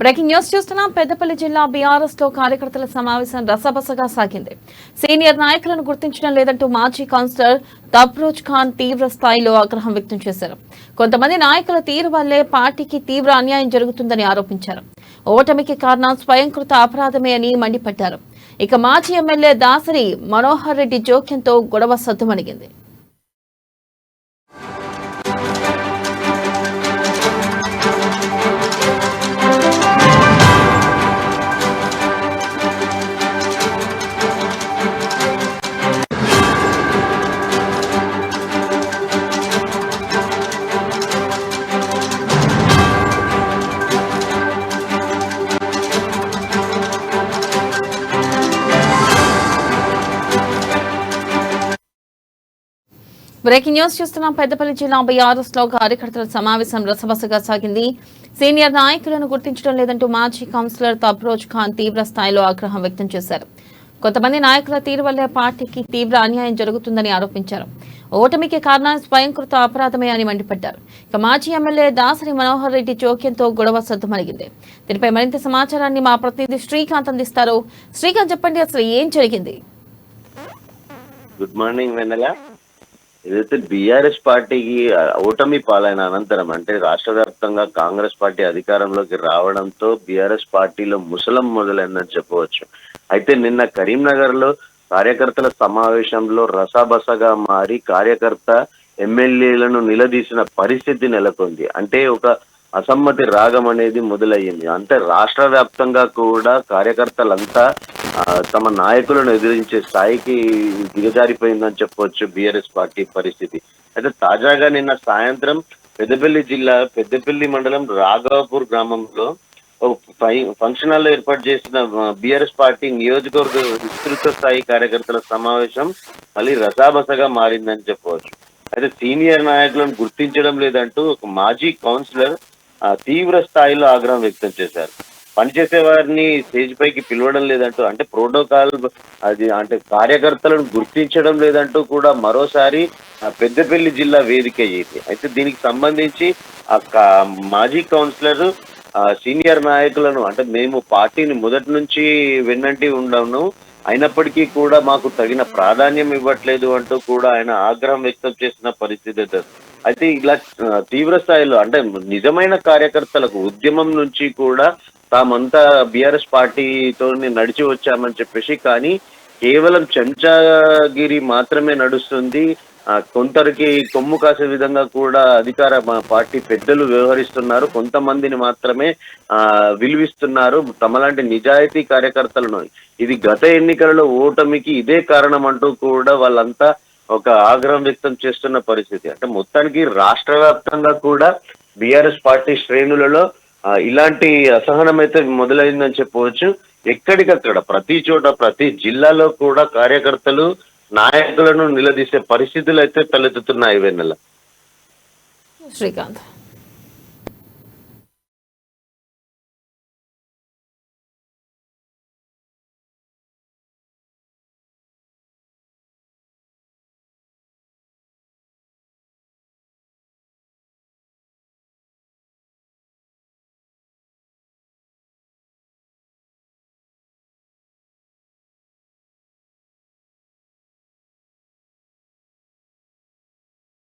Breaking news చూస్తున్నాం. పెద్దపల్లి జిల్లా BRS లో కార్యకర్తల సమావేశం రసబసగా సాగింది. సీనియర్ నాయకులను గుర్తించడం లేదంటూ మాజీ కౌన్సిలర్ తబ్రోజ్ ఖాన్ తీవ్ర స్థాయిలో ఆగ్రహం వ్యక్తం చేశారు. కొంతమంది నాయకుల తీరు వల్లే పార్టీకి తీవ్ర అన్యాయం జరుగుతుందని ఆరోపించారు. ఓటమికి కారణం స్వయంకృత అపరాధమే అని మండిపడ్డారు. ఇక మాజీ ఎమ్మెల్యే దాసరి మనోహర్ రెడ్డి జోక్యంతో గొడవ సద్దుమణిగింది. బ్రేకింగ్ న్యూస్ చూస్తున్నాం. పెద్దపల్లి జిల్లా బీఆర్ఎస్ లో కార్యకర్తల సమావేశం రసబసగా సాగింది. సీనియర్ నాయకులను గుర్తించడం లేదంటూ మాజీ కౌన్సిలర్ తబ్రోజ్ ఖాన్ తీవ్ర స్థాయిలో ఆగ్రహం వ్యక్తం చేశారు. కొంతమంది నాయకుల తీరు వల్లే పార్టీకి తీవ్ర అన్యాయం జరుగుతుందని ఆరోపించారు. ఓటమికి కారణం స్వయంకృత అపరాధమే అని మండిపడ్డారు. ఇక మాజీ ఎమ్మెల్యే దాసరి మనోహర్ రెడ్డి జోక్యంతో గొడవ సద్దుమణిగింది. దీనిపై మరింత సమాచారాన్ని మా ప్రతినిధి శ్రీకాంత్ అందిస్తారు. శ్రీకాంత్, చెప్పండి, అసలు ఏం జరిగింది? గుడ్ మార్నింగ్ వెన్నెల. ఏదైతే బీఆర్ఎస్ పార్టీకి ఓటమి పాలైన అనంతరం, అంటే రాష్ట్ర వ్యాప్తంగా కాంగ్రెస్ పార్టీ అధికారంలోకి రావడంతో బీఆర్ఎస్ పార్టీలో ముసలం మొదలైందని చెప్పవచ్చు. అయితే నిన్న కరీంనగర్ లో కార్యకర్తల సమావేశంలో రసాబసగా మారి కార్యకర్త ఎమ్మెల్యేలను నిలదీసిన పరిస్థితి నెలకొంది. అంటే ఒక అసమ్మతి రాగం అనేది మొదలయ్యింది. అంటే రాష్ట్ర వ్యాప్తంగా కూడా కార్యకర్తలంతా తమ నాయకులను ఎదిరించే స్థాయికి దిగజారిపోయిందని చెప్పవచ్చు బీఆర్ఎస్ పార్టీ పరిస్థితి. అయితే తాజాగా నిన్న సాయంత్రం పెద్దపల్లి జిల్లా పెద్దపల్లి మండలం రాఘవపూర్ గ్రామంలో ఫంక్షన్ హాల్లో ఏర్పాటు చేసిన బీఆర్ఎస్ పార్టీ నియోజకవర్గ విస్తృత స్థాయి కార్యకర్తల సమావేశం మళ్ళీ రసాబసగా మారిందని చెప్పవచ్చు. అయితే సీనియర్ నాయకులను గుర్తించడం లేదంటూ ఒక మాజీ కౌన్సిలర్ తీవ్ర స్థాయిలో ఆగ్రహం వ్యక్తం చేశారు. పనిచేసే వారిని స్టేజ్ పైకి పిలవడం లేదంటూ, అంటే ప్రోటోకాల్ అది, అంటే కార్యకర్తలను గుర్తించడం లేదంటూ కూడా మరోసారి పెద్దపల్లి జిల్లా వేదిక అయ్యింది. అయితే దీనికి సంబంధించి మాజీ కౌన్సిలర్ సీనియర్ నాయకులను, అంటే మేము పార్టీని మొదటి నుంచి వెన్నంటి ఉండను, అయినప్పటికీ కూడా మాకు తగిన ప్రాధాన్యం ఇవ్వట్లేదు అంటూ కూడా ఆయన ఆగ్రహం వ్యక్తం చేసిన పరిస్థితి. అయితే ఇలా తీవ్ర స్థాయిలో, అంటే నిజమైన కార్యకర్తలకు ఉద్యమం నుంచి కూడా తామంతా బీఆర్ఎస్ పార్టీతో నడిచి వచ్చామని చెప్పేసి, కానీ కేవలం చెంచాగిరి మాత్రమే నడుస్తుంది, కొందరికి కొమ్ము కాసే విధంగా కూడా అధికార పార్టీ పెద్దలు వ్యవహరిస్తున్నారు, కొంతమందిని మాత్రమే విలువిస్తున్నారు తమలాంటి నిజాయితీ కార్యకర్తలను. ఇది గత ఎన్నికలలో ఓటమికి ఇదే కారణం అంటూ కూడా వాళ్ళంతా ఒక ఆగ్రహం వ్యక్తం చేస్తున్న పరిస్థితి. అంటే మొత్తానికి రాష్ట్ర వ్యాప్తంగా కూడా బీఆర్ఎస్ పార్టీ శ్రేణులలో ఇలాంటి అసహనం అయితే మొదలైందని చెప్పవచ్చు. ఎక్కడికక్కడ ప్రతి చోట ప్రతి జిల్లాలో కూడా కార్యకర్తలు నాయకులను నిలదీసే పరిస్థితులు అయితే తలెత్తుతున్నాయి వెన్నెల. శ్రీకాంత్.